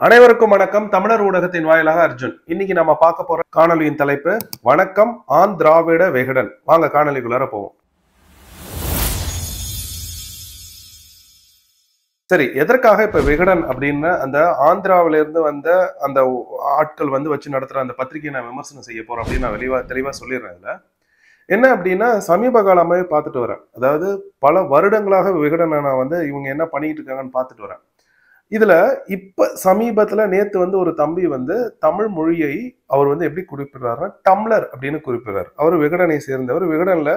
அனைவருக்கும் வணக்கம். தமிழர் ஊடகத்தின் வாயிலாக அர்ஜுன். இன்னைக்கு நம்ம பார்க்க போற காணொலியின் தலைப்பு வணக்கம் ஆன் திராவிட விகடன். வாங்க காணொலிக்குள்ளார போவோம். சரி, எதற்காக இப்ப விகடன் அப்படின்னு அந்த ஆந்திராவில இருந்து வந்த அந்த ஆட்கள் வச்சு நடத்துற அந்த பத்திரிகையை நான் விமர்சனம் செய்ய போறேன் அப்படின்னு நான் தெளிவா சொல்லிடுறேன். இதுல என்ன அப்படின்னா, சமீப காலமாவே பார்த்துட்டு வரேன். அதாவது பல வருடங்களாக விகடனை நான் இவங்க என்ன பண்ணிட்டு இருக்காங்கன்னு பார்த்துட்டு வரேன். இதுல இப்ப சமீபத்துல நேத்து ஒரு தம்பி தமிழ் மொழியை அவர் எப்படி குறிப்பிடுறாருன்னா டம்ளர் அப்படின்னு குறிப்பிடுறாரு. அவர் விகடனை சேர்ந்தவர். விகடன்ல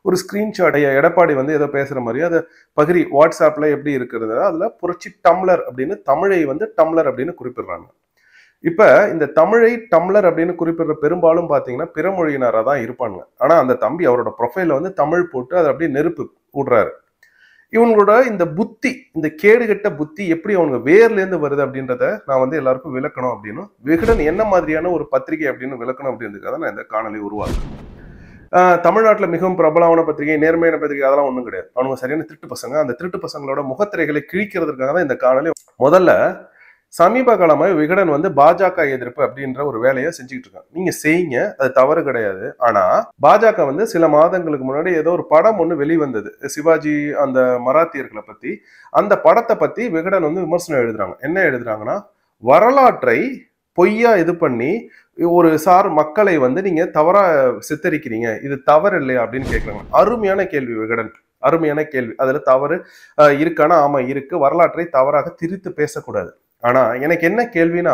ஒரு ஸ்கிரீன்ஷாட் எடப்பாடி ஏதோ பேசுற மாதிரி அதை பகிரி வாட்ஸ்அப்ல எப்படி இருக்கிறது அதுல புரட்சி டம்ளர் அப்படின்னு தமிழை டம்ளர் அப்படின்னு குறிப்பிடுறாங்க. இப்ப இந்த தமிழை டம்ளர் அப்படின்னு குறிப்பிடுற பெரும்பாலும் பாத்தீங்கன்னா பிற மொழியினராக தான் இருப்பாங்க. ஆனா அந்த தம்பி அவரோட ப்ரொஃபைல தமிழ் போட்டு அதை அப்படியே நெருப்பு விடுறாரு. இவங்களோட இந்த புத்தி, இந்த கேடுகட்ட புத்தி எப்படி அவங்க வேர்ல இருந்து வருது அப்படின்றத நான் எல்லாருக்கும் விளக்கணும் அப்படின்னு விகடன் என்ன மாதிரியான ஒரு பத்திரிகை அப்படின்னு விளக்கணும் அப்படின்றதுக்காக நான் இந்த காணொலி உருவாக்குறேன். தமிழ்நாட்டுல மிகவும் பிரபலமான பத்திரிகை, நேர்மையான பத்திரிகை, அதெல்லாம் ஒண்ணும் கிடையாது. அவனுங்க சரியான திருட்டு பசங்க. அந்த திருட்டு பசங்களோட முகத்திரைகளை கிழிக்கிறதுக்காக தான் இந்த காணொலி. முதல்ல சமீப காலமாக விகடன் பாஜக எதிர்ப்பு அப்படின்ற ஒரு வேலையை செஞ்சுக்கிட்டு இருக்காங்க. நீங்க செய்யுங்க, அது தவறு கிடையாது. ஆனா பாஜக சில மாதங்களுக்கு முன்னாடி ஏதோ ஒரு படம் வெளிவந்தது, சிவாஜி அந்த மராத்தியர்களை பத்தி. அந்த படத்தை பத்தி விகடன் விமர்சனம் எழுதுறாங்க. என்ன எழுதுறாங்கன்னா, வரலாற்றை பொய்யா இது பண்ணி ஒரு சார் மக்களை நீங்க தவறா சித்தரிக்கிறீங்க, இது தவறு இல்லையா அப்படின்னு கேட்கறாங்க. அருமையான கேள்வி விகடன், அருமையான கேள்வி. அதுல தவறு இருக்கானா? ஆமா இருக்கு. வரலாற்றை தவறாக திரித்து பேசக்கூடாது. ஆனா எனக்கு என்ன கேள்வினா,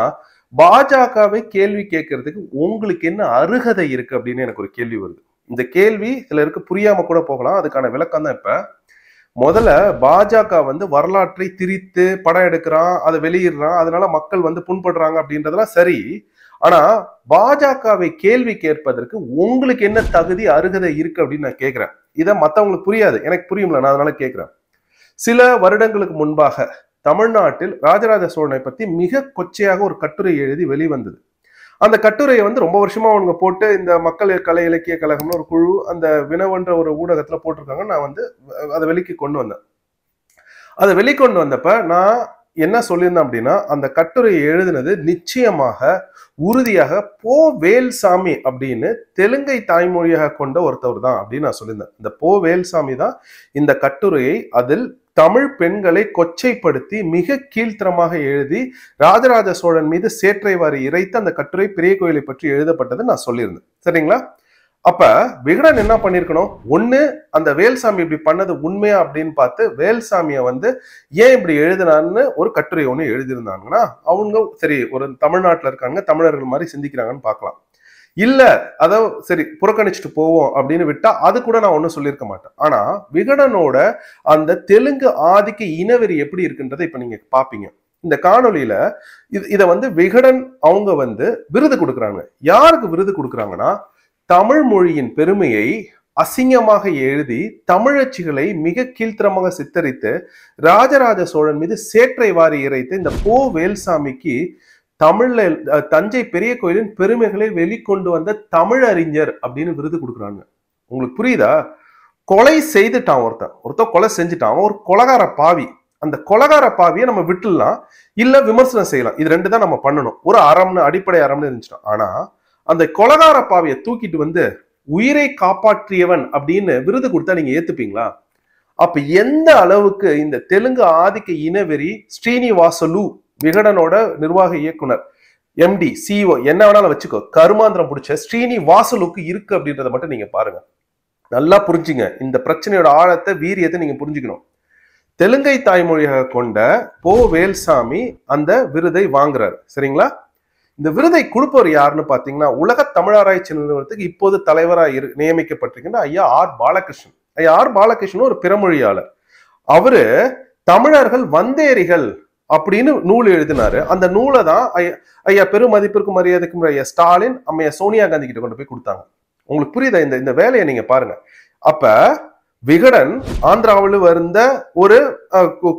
பாஜகவை கேள்வி கேட்கறதுக்கு உங்களுக்கு என்ன அருகதை இருக்கு அப்படின்னு எனக்கு ஒரு கேள்வி வருது. இந்த கேள்வி சிலருக்கு புரியாம கூட போகலாம். அதுக்கான விளக்கம் தான் இப்ப. முதல்ல பாஜக வரலாற்றை திரித்து படம் எடுக்கிறான், அதை வெளியிடுறான், அதனால மக்கள் புண்படுறாங்க அப்படின்றதெல்லாம் சரி. ஆனா பாஜகவை கேள்வி கேட்பதற்கு உங்களுக்கு என்ன தகுதி அருகதை இருக்கு அப்படின்னு நான் கேட்கிறேன். இதை மத்தவங்களுக்கு புரியாது, எனக்கு புரியும்ல, நான் அதனால கேட்கிறேன். சில வருடங்களுக்கு முன்பாக தமிழ்நாட்டில் ராஜராஜ சோழனை பத்தி மிக கொச்சையாக ஒரு கட்டுரை எழுதி வெளிவந்தது. அந்த கட்டுரையை ரொம்ப வருஷமா அவங்க போட்டு இந்த மக்கள் கலை இலக்கிய கழகம்னு ஒரு குழு அந்த வினவன்ற ஒரு ஊடகத்துல போட்டிருக்காங்க. நான் அதை வெளிக்கு கொண்டு வந்தேன். அதை வெளிக்கொண்டு வந்தப்ப நான் என்ன சொல்லியிருந்தேன் அப்படின்னா, அந்த கட்டுரையை எழுதினது நிச்சயமாக உறுதியாக போ வேல்சாமி அப்படின்னு தெலுங்கை தாய்மொழியாக கொண்ட ஒருத்தவர் தான் அப்படின்னு நான் சொல்லியிருந்தேன். இந்த போ வேல்சாமி தான் இந்த கட்டுரையை அதில் தமிழ் பெண்களை கொச்சைப்படுத்தி மிக கீழ்த்தரமாக எழுதி ராஜராஜ சோழன் மீது சேற்றை வாரி இறைத்து அந்த கட்டுரை பெரிய கோயிலை பற்றி எழுதப்பட்டது நான் சொல்லியிருந்தேன். சரிங்களா? அப்ப விகடன் என்ன பண்ணிருக்கணும், ஒண்ணு அந்த வேல்சாமி இப்படி பண்ணது உண்மையா அப்படின்னு பார்த்து வேல்சாமிய ஏன் இப்படி எழுதினான்னு ஒரு கட்டுரை ஒண்ணு எழுதியிருந்தாங்கன்னா அவங்க சரி ஒரு தமிழ்நாட்டுல இருக்காங்க, தமிழர்கள் மாதிரி சிந்திக்கிறாங்கன்னு பார்க்கலாம். இல்ல அத சரி புறக்கணிச்சுட்டு போவோம் அப்படின்னு விட்டா அது கூட நான் ஒன்னும் சொல்லியிருக்க மாட்டேன். ஆனா விகடனோட அந்த தெலுங்கு ஆதிக்க இனவெறி எப்படி இருக்குன்றதை இப்ப நீங்க பாப்பீங்க. இந்த காணொலியில இத விகடன் அவங்க விருது கொடுக்குறாங்க. யாருக்கு விருது கொடுக்குறாங்கன்னா, தமிழ் மொழியின் பெருமையை அசிங்கமாக எழுதி தமிழச்சிகளை மிக கீழ்த்தரமாக சித்தரித்து ராஜராஜ சோழன் மீது சேற்றை வாரி இறைத்து இந்த போ வேல்சாமிக்கு தமிழ்ல தஞ்சை பெரிய கோயிலின் பெருமைகளை வெளிக்கொண்டு வந்த தமிழறிஞர் அப்படின்னு விருது கொடுக்குறாங்க. உங்களுக்கு புரியுதா? கொலை செய்துட்டான் ஒருத்தன் கொலை செஞ்சுட்டான், ஒரு கொலகார பாவி. அந்த கொலகார பாவியை நம்ம விட்டுலாம், இல்ல விமர்சனம் செய்யலாம். இது ரெண்டு தான் நம்ம பண்ணணும். ஒரு அடிப்படை அறம்னு இருந்துச்சுன்னா. ஆனா அந்த கொலகார பாவியை தூக்கிட்டு உயிரை காப்பாற்றியவன் அப்படின்னு விருது கொடுத்தா நீங்க ஏத்துப்பீங்களா? அப்ப எந்த அளவுக்கு இந்த தெலுங்கு ஆதிக்க இனவெறி ஸ்ரீனிவாசலு, விகடனோட நிர்வாக இயக்குனர், எம்டி, சிஓ என்ன வேணாலும் வச்சுக்கோ, கருமாந்திரம் பிடிச்ச ஸ்ரீனிவாசலுக்கு இருக்கு அப்படின்றத மட்டும் நீங்க பாருங்க. நல்லா புரிஞ்சுங்க. இந்த பிரச்சனையோட ஆழத்தை, வீரியத்தை நீங்க புரிஞ்சுக்கணும். தெலுங்கை தாய்மொழியாக கொண்ட போ வேல்சாமி அந்த விருதை வாங்குறாரு. சரிங்களா? இந்த விருதை கொடுப்பவர் யாருன்னு பாத்தீங்கன்னா, உலக தமிழாராய்ச்சி நிறுவனத்துக்கு இப்போது தலைவராக நியமிக்கப்பட்டிருக்கின்ற ஐயா ஆர் பாலகிருஷ்ணன். ஐயா ஆர் பாலகிருஷ்ணன் ஒரு பிறமொழியாளர். அவரு தமிழர்கள் வந்தேரிகள் அப்படின்னு நூல் எழுதினாரு. அந்த நூலை தான் ஐயா பெருமதிப்பிற்கும் மரியாதைக்கும் ஐயா ஸ்டாலின் அம்மையா சோனியா காந்தி கிட்ட கொண்டு போய் கொடுத்தாங்க. உங்களுக்கு புரியுதா இந்த வேலையை நீங்க பாருங்க. அப்ப விகடன் ஆந்திராவில் வந்த ஒரு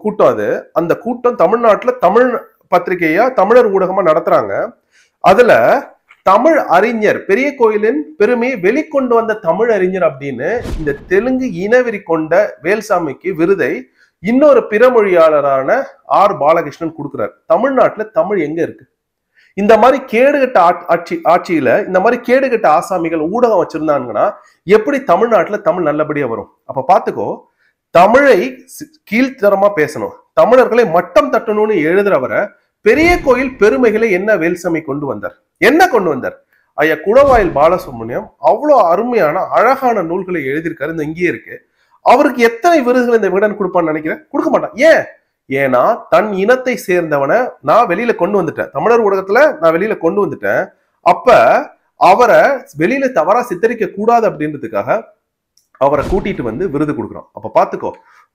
கூட்டம், அது அந்த கூட்டம் தமிழ்நாட்டுல தமிழ் பத்திரிகையா தமிழர் ஊடகமா நடத்துறாங்க. அதுல தமிழ் அறிஞர், பெரிய கோயிலின் பெருமையை வெளிக்கொண்டு வந்த தமிழ் அறிஞர் அப்படின்னு இந்த தெலுங்கு இனவெறி கொண்ட வேல்சாமிக்கு விருதை இன்னொரு பிறமொழியாளரான ஆர் பாலகிருஷ்ணன் கொடுக்கிறார். தமிழ்நாட்டுல தமிழ் எங்க இருக்கு? இந்த மாதிரி கேடுகட்ட ஆட்சியில இந்த மாதிரி கேடுகட்ட ஆசாமிகள் ஊடகம் வச்சிருந்தாங்கன்னா எப்படி தமிழ்நாட்டுல தமிழ் நல்லபடியா வரும்? அப்ப பாத்துக்கோ, தமிழை கீழ்த்தரமா பேசணும், தமிழர்களை மட்டம் தட்டணும்னு எழுதுறவரை பெரிய கோயில் பெருமைகளை என்ன வேல்சாமி கொண்டு வந்தார்? என்ன கொண்டு வந்தார்? ஐயா குளவாயில் பாலசுப்ரமணியம் அவ்வளவு அருமையான அழகான நூல்களை எழுதியிருக்காரு. இந்த இங்கேயே இருக்கு. அவருக்கு எத்தனை விருதுகள் இந்த விகடன் கொடுப்பான்னு நினைக்கிறேன்? கொடுக்க மாட்டான். ஏன்? ஏன்னா தன் இனத்தை சேர்ந்தவனை நான் வெளியில கொண்டு வந்துட்டேன், தமிழர் ஊடகத்துல நான் வெளியில கொண்டு வந்துட்டேன். அப்ப அவரை வெளியில தவறா சித்தரிக்க கூடாது அப்படின்றதுக்காக அவரை கூட்டிட்டு வந்து விருது கொடுக்குறோம். அப்ப பாத்துக்கோ,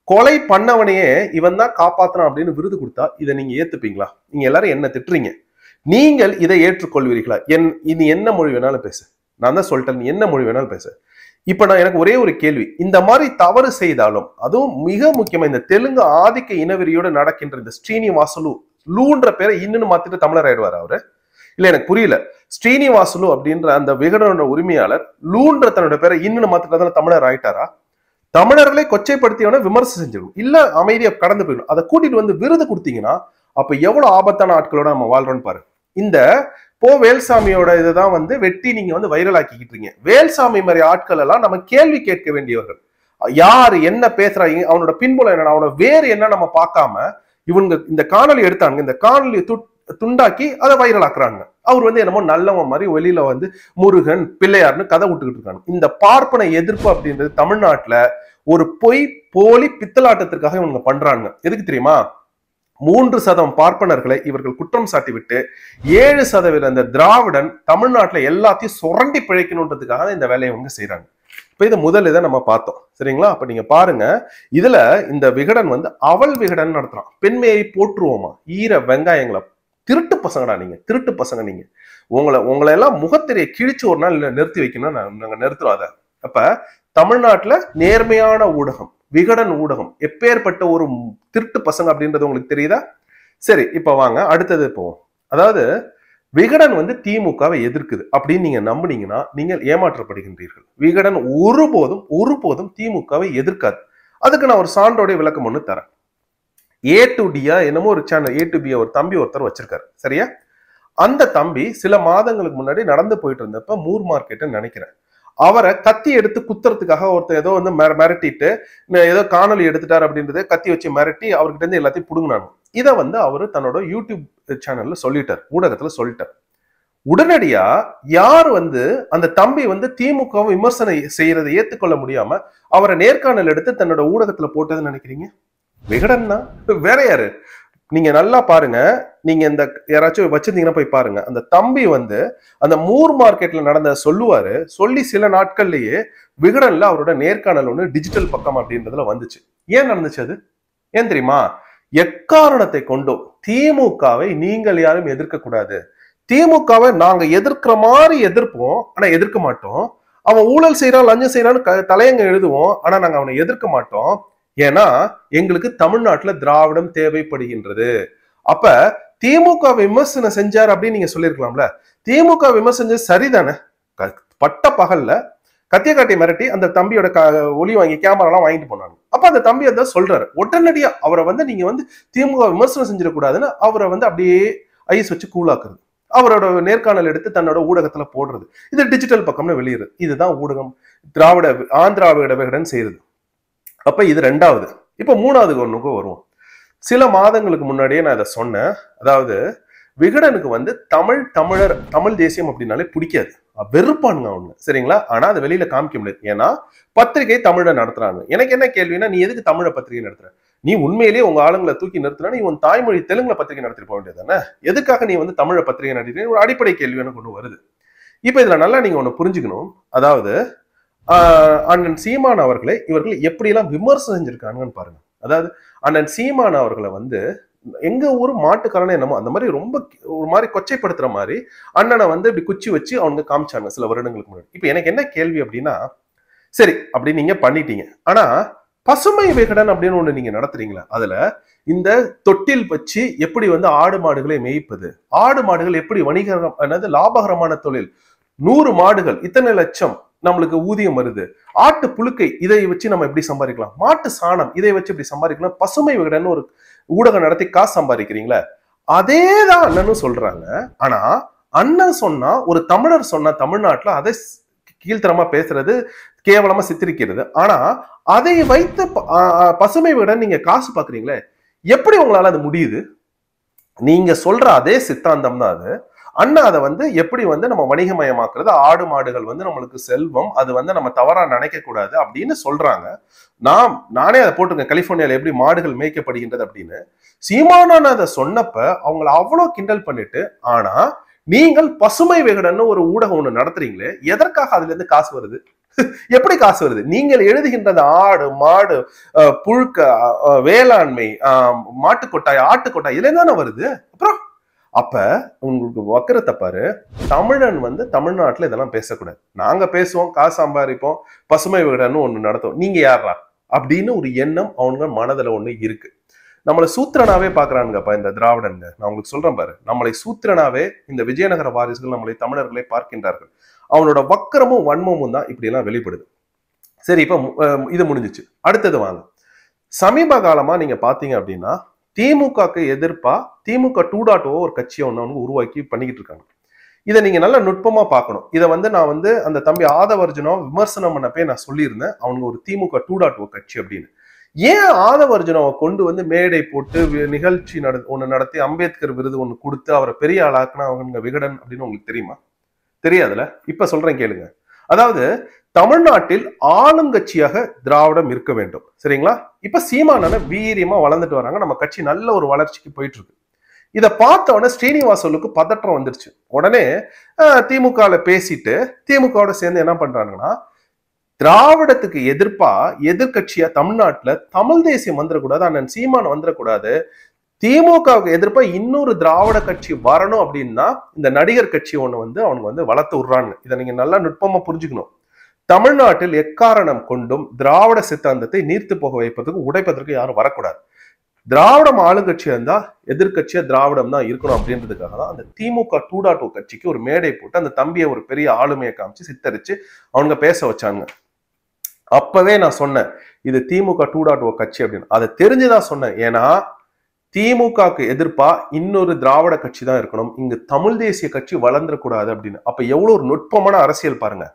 கொலை பண்ணவனையே இவன் தான் காப்பாத்துறான் அப்படின்னு விருது கொடுத்தா இதை நீங்க ஏத்துப்பீங்களா? நீங்க எல்லாரும் என்ன திட்டுறீங்க, நீங்கள் இதை ஏற்றுக்கொள்வீர்களா? இனி என்ன மொழி வேணாலும் பேசு, நான் தான் சொல்லிட்டேன், நீ என்ன மொழி வேணாலும் பேசு. இப்ப நான் எனக்கு ஒரே ஒரு கேள்வி, இந்த மாதிரி தவறு செய்தாலும் அதுவும் மிக முக்கியமா இந்த தெலுங்கு ஆதிக்க இனவெறியோடு நடக்கின்ற இந்த ஸ்ரீனிவாசலு லூன்ற பேரை இன்னும் மாத்திட்டு தமிழர் ஆயிடுவார் அவரு? இல்ல எனக்கு புரியல. ஸ்ரீனிவாசலு அப்படின்ற அந்த விகடனோட உரிமையாளர் லூன்ற தன்னோட பேரை இன்னும் மாத்திட்டு தமிழர் ஆயிட்டாரா? தமிழர்களை கொச்சைப்படுத்தியவன விமர்சனம் செஞ்சிடும், இல்ல அமைதியா கடந்து போயிடும். அதை கூட்டிட்டு வந்து விருது கொடுத்தீங்கன்னா அப்ப எவ்வளவு ஆபத்தான ஆட்களோட நம்ம வாழ்றோம்னு பாரு. இந்த வேல்சாமியோட இதுதான் வந்து வெட்டி நீங்க வந்து வைரல் ஆக்கிக்கிட்டு இருக்கீங்க. வேல்சாமி மாதிரி ஆட்கள் எல்லாம் நம்ம கேள்வி கேட்க வேண்டியவர்கள். யாரு என்ன பேசுறாங்க, அவனோட பின்புலம் என்ன, அவனோட வேறு என்ன நம்ம பார்க்காம இவங்க இந்த காணொலி எடுத்தாங்க, இந்த காணொலி துண்டாக்கி அதை வைரல் ஆக்குறாங்க. அவர் வந்து என்னமோ நல்லவன் மாதிரி வெளியில வந்து முருகன் பிள்ளையார்னு கதை விட்டுக்கிட்டு இருக்காங்க. இந்த பார்ப்பன எதிர்ப்பு அப்படின்றது தமிழ்நாட்டுல ஒரு பொய் போலி பித்தலாட்டத்திற்காக இவங்க பண்றாங்க. எதுக்கு தெரியுமா? 3% பார்ப்பனர்களை இவர்கள் குற்றம் சாட்டி விட்டு 7% இந்த திராவிடன் தமிழ்நாட்டுல எல்லாத்தையும் சுரண்டி பிழைக்கணுன்றதுக்காக இந்த வேலையை அவங்க செய்யறாங்க. இப்ப இது முதல் இதை நம்ம பார்த்தோம், சரிங்களா? அப்ப நீங்க பாருங்க, இதுல இந்த விகடன் வந்து அவள் விகடன் நடத்துறான். பெண்மையை போற்றுவோமா? ஈர வெங்காயங்களை, திருட்டு பசங்கடா நீங்க, திருட்டு பசங்க நீங்க. உங்களை எல்லாம் முகத்திரையை கிழிச்சு ஒரு நாள் நிறுத்தி வைக்கணும், நாங்க நிறுத்துறோம் அதை. அப்ப தமிழ்நாட்டுல நேர்மையான ஊடகம் விகடன் ஊடகம் எப்பேற்பட்ட ஒரு திருட்டு பசங்க அப்படின்றது உங்களுக்கு தெரியுதா? சரி, இப்ப வாங்க அடுத்தது போவோம். அதாவது விகடன் வந்து திமுகவை எதிர்க்குது அப்படின்னு நீங்க நம்புனீங்கன்னா நீங்கள் ஏமாற்றப்படுகின்றீர்கள். விகடன் ஒருபோதும் திமுகவை எதிர்க்காது. அதுக்கு நான் ஒரு சான்றோடைய விளக்கம் ஒண்ணு தரேன். ஏ டு டியா என்னமோ ஒரு சேனல், ஏ டு பியா ஒரு தம்பி ஒருத்தர் வச்சிருக்காரு, சரியா? அந்த தம்பி சில மாதங்களுக்கு முன்னாடி நடந்து போயிட்டு இருந்தப்ப மூர் மார்க்கெட்னு நினைக்கிறேன், அவரை கத்தி எடுத்து குத்துறதுக்காக ஒருத்தர் ஏதோ வந்து மிரட்டிட்டு ஏதோ காணொலி எடுத்துட்டார் அப்படின்றத கத்தி வச்சு மிரட்டி அவர்கிட்ட இருந்து எல்லாத்தையும் புடுங்கினாங்க. இதை வந்து அவரு தன்னோட யூடியூப் சேனல்ல சொல்லிட்டார், ஊடகத்துல சொல்லிட்டார். உடனடியா யார் வந்து அந்த தம்பி வந்து திமுக விமர்சனம் செய்யறதை ஏத்துக்கொள்ள முடியாம அவரை நேர்காணல் எடுத்து தன்னோட ஊடகத்துல போட்டதுன்னு நினைக்கிறீங்க? விகடன் தான், வேற யாரு? நீங்க நல்லா பாருங்க, நீங்க இந்த யாராச்சும் வச்சிருந்தீங்கன்னா போய் பாருங்க. அந்த தம்பி வந்து அந்த மூர் மார்க்கெட்ல நடந்த சொல்லுவாரு, சொல்லி சில நாட்கள்லயே விகடன்ல அவரோட நேர்காணல் ஒண்ணு டிஜிட்டல் பக்கம் அப்படின்றதுல வந்துச்சு. ஏன் நடந்துச்சு அது? ஏன் தெரியுமா? எக்காரணத்தை கொண்டும் திமுகவை நீங்கள் யாரும் எதிர்க்க கூடாது. திமுகவை நாங்க எதிர்க்கிற மாதிரி எதிர்ப்போம், ஆனா எதிர்க்க மாட்டோம். அவன் ஊழல் செய்யறான், லஞ்சம் செய்யறான்னு தலையங்க எழுதுவோம், ஆனா நாங்க அவனை எதிர்க்க மாட்டோம். ஏன்னா எங்களுக்கு தமிழ்நாட்டுல திராவிடம் தேவைப்படுகின்றது. அப்ப திமுக விமர்சனம் செஞ்சார் அப்படின்னு நீங்க சொல்லிருக்கலாம்ல. திமுக விமர்சனம் சரிதானே? பட்ட பகல்ல கத்திய காட்டி மிரட்டி அந்த தம்பியோட ஒளி வாங்கி கேமராலாம் வாங்கிட்டு போனாங்க. அப்ப அந்த தம்பி அதான் சொல்றாரு. உடனடியா அவரை வந்து நீங்க வந்து திமுக விமர்சனம் செஞ்சிடக்கூடாதுன்னு அவரை வந்து அப்படியே ஐஸ் வச்சு கூலாக்குறது, அவரோட நேர்காணல் எடுத்து தன்னோட ஊடகத்துல போடுறது, இது டிஜிட்டல் பக்கம்னு வெளியிடுறது. இதுதான் ஊடகம் ஆந்திரா விகடன் செய்யறது. அப்ப இது ரெண்டாவது. இப்ப மூணாவது ஒண்ணுக்கு வருவோம். சில மாதங்களுக்கு முன்னாடியே நான் இதை சொன்னேன். அதாவது விகடனுக்கு வந்து தமிழ் தேசியம் அப்படின்னாலே பிடிக்காது, வெறுப்பானுங்க அவங்க, சரிங்களா? ஆனா அதை வெளியில காமிக்க முடியாது. ஏன்னா பத்திரிகை தமிழை நடத்துறாங்க. எனக்கு என்ன கேள்வினா, நீ எதுக்கு தமிழை பத்திரிகை நடத்துற? நீ உண்மையிலேயே உங்க ஆளுங்களை தூக்கி நிறுத்தினா நீ உன் தாய்மொழி தெலுங்குல பத்திரிகை நடத்திட்டு போக வேண்டியது தானே? எதுக்காக நீ வந்து தமிழை பத்திரிகை நடத்தி? ஒரு அடிப்படை கேள்வி எனக்கு ஒண்ணு வருது. இப்ப இதுல நல்லா நீங்க ஒண்ணு புரிஞ்சுக்கணும். அதாவது அண்ணன் சீமான் அவர்களை இவர்கள் எப்படியெல்லாம் விமர்சனம் செஞ்சிருக்காங்கன்னு பாருங்க. அதாவது அண்ணன் சீமான் அவர்களை வந்து எங்க ஊர் மாட்டுக்காரனே என்னமோ அந்த மாதிரி ரொம்ப ஒரு மாதிரி கொச்சைப்படுத்துற மாதிரி அண்ணனை வந்து இப்படி குச்சி வச்சு அவங்க காமிச்சாங்க சில வருடங்களுக்கு முன்னாடி. இப்ப எனக்கு என்ன கேள்வி அப்படின்னா, சரி அப்படி நீங்க பண்ணிட்டீங்க, ஆனா பசுமை விகடன் அப்படின்னு ஒண்ணு நீங்க நடத்துறீங்களா? அதுல இந்த தொட்டில் வச்சு எப்படி வந்து ஆடு மாடுகளை மேய்ப்பது, ஆடு மாடுகள் எப்படி வணிகம், லாபகரமான தொழில், 100 மாடுகள் இத்தனை லட்சம், நம்மளுக்கு ஊதியம் வருது. ஆட்டு புழுக்கை இதை வச்சு நம்ம எப்படி சம்பாதிக்கலாம், மாட்டு சாணம் இதை வச்சு எப்படி சம்பாதிக்கலாம், பசுமை விகடன் ஒரு ஊடகம் நடத்தி காசு சம்பாதிக்கிறீங்களா, அதேதான் அண்ணனும் சொல்றாங்க. ஆனா அண்ணன் சொன்னா, ஒரு தமிழர் சொன்னா தமிழ்நாட்டுல அதை கீழ்த்தரமா பேசுறது, கேவலமா சித்தரிக்கிறது. ஆனா அதை வைத்து பசுமை விகடன் நீங்க காசு பாக்குறீங்களே, எப்படி உங்களால அது முடியுது? நீங்க சொல்ற அதே சித்தாந்தம் தான் அது. அண்ணா அதை வந்து எப்படி வந்து நம்ம வணிகமயமாக்குறது, ஆடு மாடுகள் வந்து நம்மளுக்கு செல்வம், அது வந்து நம்ம தவறா நினைக்க கூடாது அப்படின்னு சொல்றாங்க. நானே அதை போட்டிருக்கேன், கலிபோர்னியால எப்படி மாடுகள் மேய்க்கப்படுகின்றது அப்படின்னு. சீமானன் அதை சொன்னப்ப அவங்கள அவ்வளவு கிண்டல் பண்ணிட்டு, ஆனா நீங்கள் பசுமை விகடன்னு ஒரு ஊடகம் ஒண்ணு நடத்துறீங்களே, எதற்காக அதுல இருந்து காசு வருது? எப்படி காசு வருது? நீங்கள் எழுதுகின்றது ஆடு மாடு புழுக்க வேளாண்மை மாட்டுக்கொட்டாய் ஆட்டுக்கொட்டாய் இதுல தானே வருது. அப்புறம் அப்ப உங்களுக்கு வக்கரத்தை பாரு. தமிழன் வந்து தமிழ்நாட்டுல இதெல்லாம் பேசக்கூடாது. நாங்க பேசுவோம், காசு சம்பாதிப்போம், பசுமை விகடன்னு ஒண்ணு நடத்துவோம், நீங்க யாரா அப்படின்னு ஒரு எண்ணம் அவங்க மனதுல ஒண்ணு இருக்கு. நம்மளை சூத்திரனாவே பாக்குறானுங்கப்பா இந்த திராவிடங்க. நான் உங்களுக்கு சொல்றேன் பாரு, நம்மளை சூத்திரனாவே இந்த விஜயநகர வாரிசுகள் நம்மளை தமிழர்களை பார்க்கின்றார்கள். அவனோட வக்கரமும் வன்மமும் தான் இப்படி எல்லாம் வெளிப்படுது. சரி, இப்ப இது முடிஞ்சிச்சு. அடுத்தது வாங்க. சமீப காலமா நீங்க பாத்தீங்க அப்படின்னா திமுகக்கு எதிர்ப்பா திமுக 2.0 ஒரு கட்சியை ஒண்ணு உருவாக்கி பண்ணிக்கிட்டு இருக்காங்க. இதை நீங்க நல்லா நுட்பமா பார்க்கணும். இதை வந்து நான் வந்து அந்த தம்பி ஆதவர்ஜுனா விமர்சனம் பண்ணப்பே நான் சொல்லியிருந்தேன், அவனுக்கு ஒரு திமுக 2.0 கட்சி அப்படின்னு. ஏன் ஆதவர்ஜுனாவை கொண்டு வந்து மேடை போட்டு நிகழ்ச்சி ஒண்ணு நடத்தி அம்பேத்கர் விருது ஒண்ணு கொடுத்து அவரை பெரிய ஆளாக்குனா அவங்க விகடன் அப்படின்னு உங்களுக்கு தெரியுமா? தெரியாதுல. இப்ப சொல்றேன் கேளுங்க. அதாவது தமிழ்நாட்டில் ஆளுங்கட்சியாக திராவிடம் இருக்க வேண்டும், சரிங்களா? இப்ப சீமானன வீரியமா வளர்ந்துட்டு வராங்க, நம்ம கட்சி நல்ல ஒரு வளர்ச்சிக்கு போயிட்டு இருக்கு. இதை பார்த்த உடனே ஸ்ரீனிவாசலுக்கு பதற்றம் வந்துருச்சு. உடனே திமுகல பேசிட்டு திமுகவோட சேர்ந்து என்ன பண்றாங்கன்னா, திராவிடத்துக்கு எதிர்ப்பா எதிர்கட்சியா தமிழ்நாட்டுல தமிழ் தேசியம் வந்துடக்கூடாது, அண்ணன் சீமான் வந்துடக்கூடாது, திமுகவுக்கு எதிர்ப்பா இன்னொரு திராவிட கட்சி வரணும் அப்படின்னா இந்த நடிகர் கட்சி ஒண்ணு வந்து அவனுக்கு வந்து வளர்த்து விடுறாங்க. இதை நீங்க நல்லா நுட்பமா புரிஞ்சுக்கணும். தமிழ்நாட்டில் எக்காரணம் கொண்டும் திராவிட சித்தாந்தத்தை நீர்த்து போக வைப்பதற்கு உடைப்பதற்கு யாரும் வரக்கூடாது. திராவிடம் ஆளுங்கட்சியா இருந்தா எதிர்கட்சியா திராவிடம் தான் இருக்கணும் அப்படின்றதுக்காக தான் அந்த திமுக 2.0 கட்சிக்கு ஒரு மேடை போட்டு அந்த தம்பியை ஒரு பெரிய ஆளுமையை காமிச்சு சித்தரிச்சு அவங்க பேச வச்சாங்க. அப்பவே நான் சொன்னேன் இது திமுக 2.0 கட்சி அப்படின்னு. அதை தெரிஞ்சுதான் சொன்னேன். ஏன்னா திமுகக்கு எதிர்ப்பா இன்னொரு திராவிட கட்சி தான் இருக்கணும், இங்கு தமிழ் தேசிய கட்சி வளர்ந்துடக்கூடாது அப்படின்னு. அப்ப எவ்வளவு ஒரு நுட்பமான அரசியல் பாருங்க.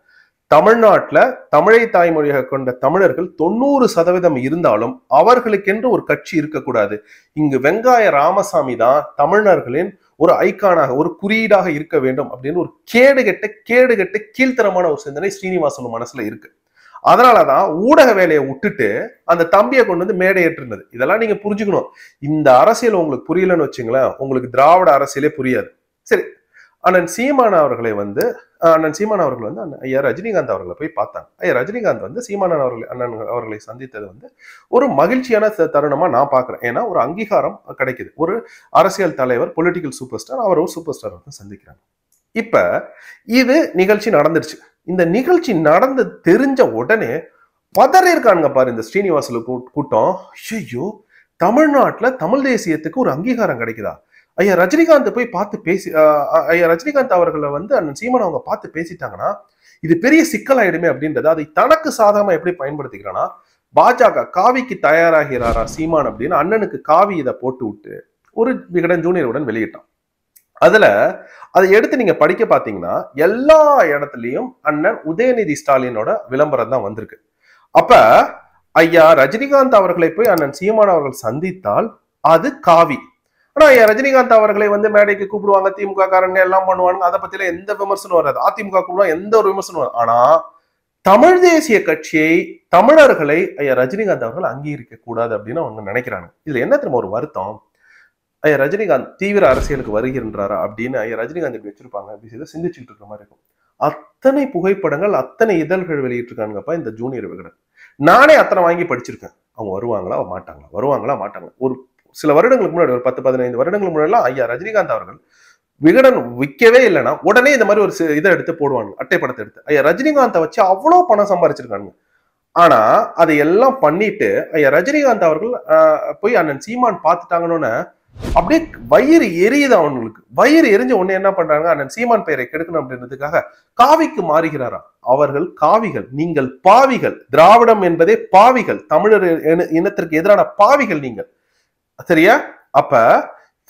தமிழ்நாட்டுல தமிழை தாய்மொழியாக கொண்ட தமிழர்கள் 90% இருந்தாலும் அவர்களுக்கென்று ஒரு கட்சி இருக்கக்கூடாது. இங்கு வெங்காய ராமசாமி தான் தமிழர்களின் ஒரு ஐக்கானாக ஒரு குறியீடாக இருக்க வேண்டும் அப்படின்னு ஒரு கேடுகெட்ட கீழ்த்தரமான ஒரு சிந்தனை ஸ்ரீனிவாசன் மனசுல இருக்கு. அதனாலதான் ஊடக வேலையை விட்டுட்டு அந்த தம்பியை கொண்டு வந்து மேடை ஏற்றுனது. இதெல்லாம் நீங்க புரிஞ்சுக்கணும். இந்த அரசியல் உங்களுக்கு புரியலன்னு வச்சுங்களேன், உங்களுக்கு திராவிட அரசியலே புரியாது. சரி, அண்ணன் சீமான் அவர்கள் வந்து ஐயா ரஜினிகாந்த் அவர்களை போய் பார்த்தாங்க. ஐயா ரஜினிகாந்த் வந்து சீமானன் அண்ணன் அவர்களை சந்தித்தது வந்து ஒரு மகிழ்ச்சியான தருணமா நான் பாக்குறேன். ஏன்னா ஒரு அங்கீகாரம் கிடைக்குது. ஒரு அரசியல் தலைவர், பொலிட்டிக்கல் சூப்பர் ஸ்டார், அவர் ஒரு சூப்பர் ஸ்டார் வந்து சந்திக்கிறாங்க. இப்ப இது நிகழ்ச்சி நடந்துருச்சு. இந்த நிகழ்ச்சி நடந்து தெரிஞ்ச உடனே பதறி இருக்கானுங்க பாரு இந்த ஸ்ரீனிவாசலு கூட்டம். ஐயோ, தமிழ்நாட்டுல தமிழ் தேசியத்துக்கு ஒரு அங்கீகாரம் கிடைக்குதா? ஐயா ரஜினிகாந்த் போய் பார்த்து பேசி ஐயா ரஜினிகாந்த் அவர்களை வந்து அண்ணன் சீமான் அவங்க பார்த்து பேசிட்டாங்கன்னா இது பெரிய சிக்கலாயிடுமே அப்படின்றது அதை தனக்கு சாதகமா எப்படி பயன்படுத்திக்கிறான்னா, பாஜக காவிக்கு தயாராகிறாரா சீமான் அப்படின்னு அண்ணனுக்கு காவி இதை போட்டு விட்டு ஒரு விகடன் ஜூனியருடன் வெளியிட்டான். அதுல அதை எடுத்து நீங்க படிக்க பாத்தீங்கன்னா எல்லா இடத்துலயும் அண்ணன் உதயநிதி ஸ்டாலினோட விளம்பரம் தான் வந்திருக்கு. அப்ப ஐயா ரஜினிகாந்த் அவர்களை போய் அண்ணன் சீமான் அவர்கள் சந்தித்தால் அது காவி. ஆனா ஐயா ரஜினிகாந்த் அவர்களை வந்து மேடைக்கு கூப்பிடுவாங்க, திமுக காரங்க எல்லாம் பண்ணுவாங்க, அதை பத்தில எந்த விமர்சனம் வராது. அதிமுக கூப்பிடுவாங்க, எந்த ஒரு விமர்சனம் வராது. ஆனா தமிழ் தேசிய கட்சியை தமிழர்களை ஐயா ரஜினிகாந்த் அவர்கள் அங்கீகரிக்க கூடாது அப்படின்னு அவங்க நினைக்கிறாங்க. இதுல என்ன தெரியுமா ஒரு வருத்தம், ஐயா ரஜினிகாந்த் தீவிர அரசியலுக்கு வருகின்றாரா அப்படின்னு ஐயா ரஜினிகாந்த் இப்படி வச்சிருப்பாங்க, அப்படி சிந்திச்சுட்டு இருக்க மாதிரி இருக்கும். அத்தனை புகைப்படங்கள் அத்தனை இதழ்கள் வெளியிட்டு இருக்காங்கப்பா இந்த ஜூனியர் விகடன். நானே அத்தனை வாங்கி படிச்சிருக்கேன். அவங்க வருவாங்களா மாட்டாங்களா. ஒரு சில வருடங்களுக்கு முன்னாடி, ஒரு 10-15 வருடங்களுக்கு முன்னாடி ஐயா ரஜினிகாந்த் அவர்கள் விகடன் விற்கவே இல்லைன்னா உடனே இந்த மாதிரி ஒரு இதை எடுத்து போடுவாங்க, அட்டைப்படத்தை எடுத்து. ஐயா ரஜினிகாந்தை வச்சு அவ்வளோ பணம் சம்பாரிச்சிருக்காங்க. ஆனா அதை எல்லாம் பண்ணிட்டு ஐயா ரஜினிகாந்த் அவர்கள் போய் அண்ணன் சீமான் பார்த்துட்டாங்கன்னு அப்படியே வயிறு எரியுது அவங்களுக்கு. வயிறு எரிஞ்ச உடனே என்ன பண்றாங்க, அண்ணன் சீமான் பெயரை கெடுக்கணும் அப்படின்றதுக்காக காவிக்கு மாறுகிறாராம். அவர்கள் காவிகள், நீங்கள் பாவிகள், திராவிடம் என்பதே பாவிகள், தமிழர் இனத்திற்கு எதிரான பாவிகள் நீங்கள், சரியா? அப்ப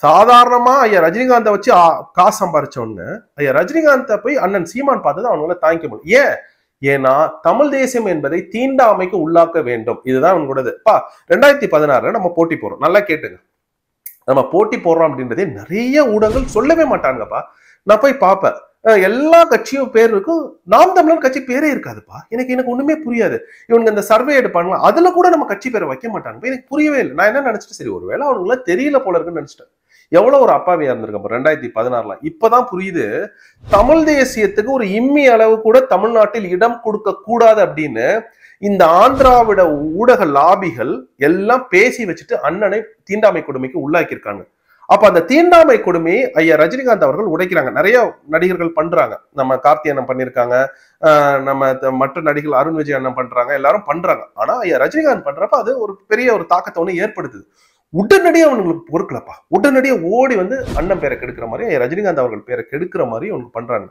சாதாரணமா ஐயா ரஜினிகாந்தை வச்சு காசு சம்பாரிச்சவங்க ஐயா ரஜினிகாந்தை போய் அண்ணன் சீமான் பார்த்தது அவங்களால தாங்கிக்க முடியும். ஏன்? ஏன்னா தமிழ் தேசியம் என்பதை தீண்டாமைக்கு உள்ளாக்க வேண்டும். இதுதான் அவங்களோடது. 2016 நம்ம போட்டி போறோம். நல்லா கேட்டுங்க. நம்ம போட்டி போடுறோம் அப்படின்றதே நிறைய ஊடகங்கள் சொல்லவே மாட்டாங்கப்பா. நான் போய் பார்ப்பேன், எல்லா கட்சியும் பேர் இருக்கும், நாம் தமிழர் கட்சி பேரே இருக்காதுப்பா. எனக்கு ஒண்ணுமே புரியாது. இவங்க இந்த சர்வே எடுப்பாங்களா, அதுல கூட நம்ம கட்சி பேரை வைக்க மாட்டாங்க. எனக்கு புரியவே இல்லை. நான் என்ன நினைச்சிட்டு, சரி ஒருவேளை அவங்கள தெரியல போல இருக்குன்னு நினைச்சிட்டேன். எவ்வளவு ஒரு அப்பாவியா இருந்திருக்க 2016 இப்பதான் புரியுது, தமிழ் தேசியத்துக்கு ஒரு இம்மி அளவு கூட தமிழ்நாட்டில் இடம் கொடுக்க கூடாது அப்படின்னு இந்த ஆந்திராவிட ஊடக லாபிகள் எல்லாம் பேசி வச்சுட்டு அண்ணனை தீண்டாமை கொடுமைக்கு உள்ளாக்கியிருக்காங்க. அப்ப அந்த தீண்டாமை கொடுமையை ஐயா ரஜினிகாந்த் அவர்கள் உடைக்கிறாங்க. நிறைய நடிகர்கள் பண்றாங்க. நம்ம கார்த்தி அண்ணன் பண்ணிருக்காங்க, நம்ம மற்ற நடிகர்கள் அருண் விஜய் அண்ணன் பண்றாங்க, எல்லாரும் பண்றாங்க. ஆனா ஐயா ரஜினிகாந்த் பண்றப்ப அது ஒரு பெரிய ஒரு தாக்கத்தை ஒண்ணு ஏற்படுத்துது. உடனடியே அவங்களுக்கு பொறுக்கலப்பா. உடனடியே ஓடி வந்து அண்ணன் பேரை கெடுக்கிற மாதிரி, ஐயா ரஜினிகாந்த் அவர்கள் பேரை கெடுக்கிற மாதிரி அவனுக்கு பண்றாங்க.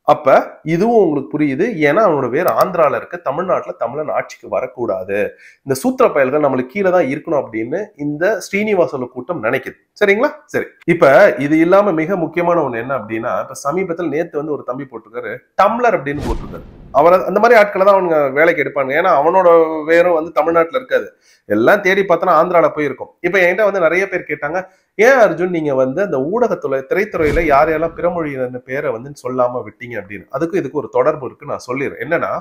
அப்ப இதுவும் உங்களுக்கு புரியுது. ஏன்னா அவனோட பேர் ஆந்திரால இருக்க, தமிழ்நாட்டுல தமிழன் ஆட்சிக்கு வரக்கூடாது, இந்த சூத்திர பயல்கள் நம்மளுக்கு கீழே தான் இருக்கணும் அப்படின்னு இந்த ஸ்ரீனிவாசல கூட்டம் நினைக்குது. சரிங்களா? சரி, இப்ப இது இல்லாம மிக முக்கியமான ஒண்ணு என்ன அப்படின்னா, இப்ப சமீபத்தில் நேத்து வந்து ஒரு தம்பி போட்டிருக்காரு, டம்ளர் அப்படின்னு போட்டிருக்காரு. அவர் அந்த மாதிரி ஆட்களை தான் அவனுங்க வேலைக்கு எடுப்பாங்க. ஏன்னா அவனோட வேரும் வந்து தமிழ்நாட்டுல இருக்காது, எல்லாம் தேடி பார்த்தோன்னா ஆந்திரால போய் இருக்கும். இப்ப என்கிட்ட வந்து நிறைய பேர் கேட்டாங்க, ஏன் அர்ஜுன் நீங்க வந்து அந்த ஊடகத்துல திரைத்துறையில யாரையெல்லாம் பிறமொழியின பேரை வந்து சொல்லாம விட்டீங்க அப்படின்னு. அதுக்கும் இதுக்கு ஒரு தொடர்பு இருக்கு, நான் சொல்லிடுறேன். என்னன்னா,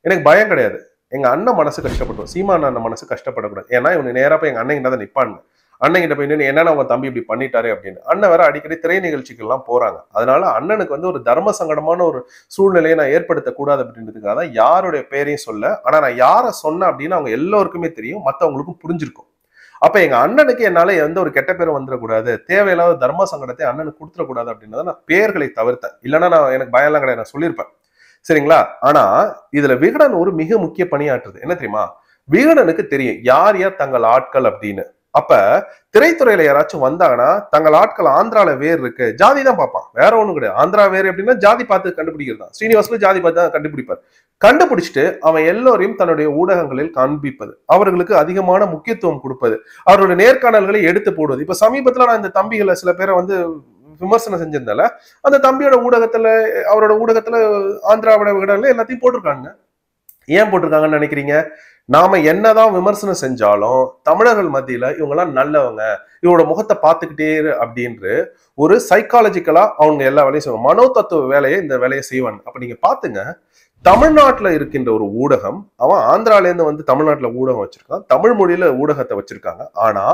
எனக்கு பயம் கிடையாது. எங்க அண்ணன் மனசு கஷ்டப்படும், சீமான் அண்ணன் மனசு கஷ்டப்படக்கூடாது. ஏன்னா இவங்க நேரா போய் எங்க அண்ணன் கிட்ட தான் நிப்பாங்க. அண்ணன் கிட்ட போய் நின்று என்னன்னா உங்க தம்பி இப்படி பண்ணிட்டாரு அப்படின்னு. அண்ணன் வேற அடிக்கடி திரை நிகழ்ச்சிகள் எல்லாம் போறாங்க. அதனால அண்ணனுக்கு வந்து ஒரு தர்ம சங்கடமான ஒரு சூழ்நிலையை நான் ஏற்படுத்தக்கூடாது அப்படின்றதுக்காக தான் யாருடைய பேரையும் சொல்ல. ஆனா நான் யாரை சொன்னேன் அப்படின்னு அவங்க எல்லோருக்குமே தெரியும், மற்றவங்களுக்கும் புரிஞ்சிருக்கும். அப்ப எங்க அண்ணனுக்கு என்னால எந்த ஒரு கெட்ட பேரும் வந்துடக்கூடாது, தேவையில்லாத தர்ம சங்கடத்தை அண்ணனுக்கு கொடுத்துடக்கூடாது அப்படின்றத நான் பேர்களை தவிர்த்தேன். இல்லைன்னா நான் எனக்கு பயம் எல்லாம் கிடையாது, நான் சொல்லியிருப்பேன். சரிங்களா? ஆனா இதுல விகடன் ஒரு மிக முக்கிய பணியாற்றுது. என்ன தெரியுமா? விகடனுக்கு தெரியும் யார் யார் தங்கள் ஆட்கள் அப்படின்னு. அப்ப திரைத்துறையில யாராச்சும் வந்தாங்கன்னா தங்கள் ஆட்கள் ஆந்திரால வேர் இருக்கு, ஜாதி தான் பார்ப்பான், வேற ஒண்ணும் கிடையாது. ஆந்திரா வேர் அப்படின்னா ஜாதி பார்த்து கண்டுபிடிக்கிறது தான். ஸ்ரீனிவாஸ்ல ஜாதி பார்த்து தான் கண்டுபிடிப்பார். கண்டுபிடிச்சிட்டு அவன் எல்லோரையும் தன்னுடைய ஊடகங்களில் காண்பிப்பது, அவர்களுக்கு அதிகமான முக்கியத்துவம் கொடுப்பது, அவருடைய நேர்காணல்களை எடுத்து போடுவது. இப்ப சமீபத்துல நான் இந்த தம்பிகளை சில பேரை வந்து விமர்சனம் செஞ்சிருந்தால அந்த தம்பியோட ஊடகத்துல, அவரோட ஊடகத்துல ஆந்திராவோட விகடன்ல எல்லாத்தையும் போட்டிருக்காங்க. ஏன் போட்டிருக்காங்கன்னு நினைக்கிறீங்க? நாம என்னதான் விமர்சனம் செஞ்சாலும் தமிழர்கள் மத்தியில இவங்கெல்லாம் நல்லவங்க, இவங்களோட முகத்தை பார்த்துக்கிட்டே அப்படின்ற ஒரு சைக்காலஜிக்கலா அவங்க எல்லா வேலையும் செய்வாங்க. மனோ தத்துவ வேலையை இந்த வேலையை செய்வாங்க. அப்ப நீங்க பாத்துங்க, தமிழ்நாட்டுல இருக்கின்ற ஒரு ஊடகம், அவன் ஆந்திரால இருந்து வந்து தமிழ்நாட்டுல ஊடகம் வச்சிருக்கான், தமிழ் மொழியில ஊடகத்தை வச்சிருக்காங்க. ஆனா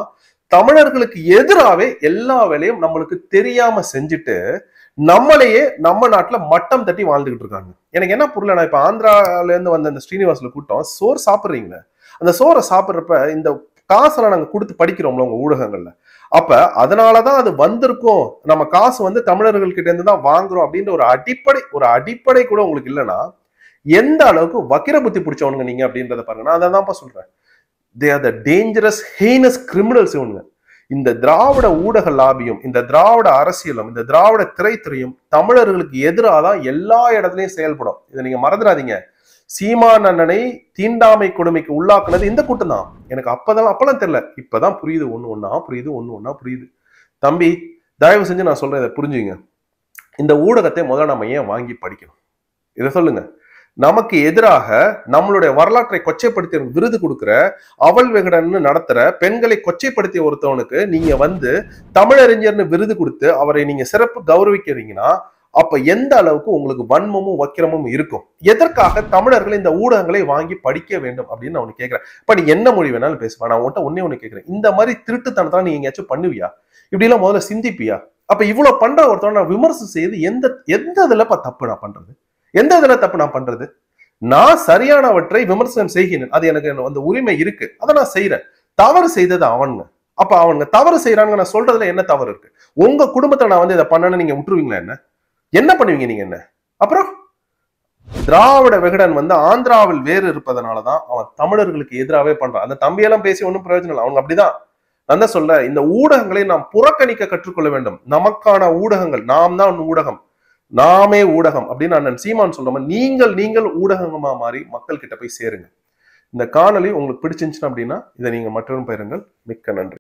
தமிழர்களுக்கு எதிராவே எல்லா வேலையும் நம்மளுக்கு தெரியாம செஞ்சுட்டு நம்மளையே நம்ம நாட்டுல மட்டம் தட்டி வாழ்ந்துகிட்டு இருக்காங்க. எனக்கு என்ன புரியல, நான் இப்ப ஆந்திரால இருந்து வந்த இந்த ஸ்ரீனிவாஸ்ல கூட்டம், சோறு சாப்பிடுறீங்களே, அந்த சோறை சாப்பிடுறப்ப இந்த காசெல்லாம் நாங்க கொடுத்து படிக்கிறோம்ல உங்க ஊடகங்கள்ல, அப்ப அதனாலதான் அது வந்திருக்கும், நம்ம காசு வந்து தமிழர்கள் கிட்ட இருந்து தான் வாங்குறோம் அப்படின்ற ஒரு அடிப்படை கூட உங்களுக்கு இல்லைன்னா எந்த அளவுக்கு வக்கிர புத்தி பிடிச்சவனுங்க நீங்க அப்படின்றத பாருங்க. நான் அதை தான்ப்பா சொல்றேன். They are the dangerous heinous criminals இவனுங்க. இந்த திராவிட ஊடக லாபியும், இந்த திராவிட அரசியலும், இந்த திராவிட திரைத்துறையும் தமிழர்களுக்கு எதிராக தான் எல்லா இடத்துலயும் செயல்படும். இதை நீங்க மறந்துடாதீங்க. சீமான் அண்ணனை தீண்டாமை கொடுமைக்கு உள்ளாக்குனது இந்த கூட்டம் தான். எனக்கு அப்பெல்லாம் தெரியல, இப்பதான் புரியுது. ஒண்ணு ஒண்ணா புரியுது. தம்பி, தயவு செஞ்சு நான் சொல்றேன், இதை புரிஞ்சுங்க. இந்த ஊடகத்தை முதல்ல நம்ம ஏன் வாங்கி படிக்கணும், இதை சொல்லுங்க. நமக்கு எதிராக நம்மளுடைய வரலாற்றை கொச்சைப்படுத்தி விருது கொடுக்கிற, அவள் விகடன்னு நடத்துற, பெண்களை கொச்சைப்படுத்திய ஒருத்தவனுக்கு நீங்க வந்து தமிழறிஞர்னு விருது கொடுத்து அவரை நீங்க சிறப்பு கௌரவிக்கிறீங்கன்னா அப்ப எந்த அளவுக்கு உங்களுக்கு வன்மமும் வக்கிரமும் இருக்கும்? எதற்காக தமிழர்கள் இந்த ஊடகங்களை வாங்கி படிக்க வேண்டும் அப்படின்னு நான் ஒண்ணு கேட்கிறேன். இப்ப நீ என்ன மொழி வேணாலும் பேசுவா, நான் உன்கிட்ட ஒண்ணு கேட்கிறேன், இந்த மாதிரி திருட்டுத்தனத்தான் நீ எங்கேயாச்சும் பண்ணுவியா? இப்படி எல்லாம் முதல்ல சிந்திப்பியா? அப்ப இவ்வளவு பண்ற ஒருத்தவன் நான் விமர்சனம் செய்து எந்த இதுலப்பா தப்பு நான் பண்றது? எந்த இதுல தப்பு நான் பண்றது? நான் சரியானவற்றை விமர்சனம் செய்கிறேன், அது எனக்கு அந்த உரிமை இருக்கு, அதை நான் செய்யறேன். தவறு செய்தது அவனுங்க. அப்ப அவனுங்க தவறு செய்யறாங்க, நான் சொல்றதுல என்ன தவறு இருக்கு? உங்க குடும்பத்தை நான் வந்து இதை பண்ணணும்னு நீங்க விட்டுருவீங்களா? என்ன பண்ணுவீங்க நீங்க? என்ன அப்புறம் திராவிட விகடன் வந்து ஆந்திராவில் வேறு இருப்பதனாலதான் அவன் தமிழர்களுக்கு எதிராகவே பண்றான். அந்த தம்பியெல்லாம் பேசி ஒன்னும் பிரயோஜனம் இல்லை. அவங்க அப்படிதான் நான் தான் சொல்ல, இந்த ஊடகங்களை நாம் புறக்கணிக்க கற்றுக்கொள்ள வேண்டும். நமக்கான ஊடகங்கள், நாம் தான் ஊடகம், நாமே ஊடகம் அப்படின்னு அண்ணன் சீமான் சொல்ற மாதிரி நீங்கள் ஊடகமா மாறி மக்கள் கிட்ட போய் சேருங்க. இந்த காணொளி உங்களுக்கு பிடிச்சிருந்துச்சுன்னா அப்படின்னா இதை நீங்க மற்றவரும் பகிருங்கள். மிக்க நன்றி.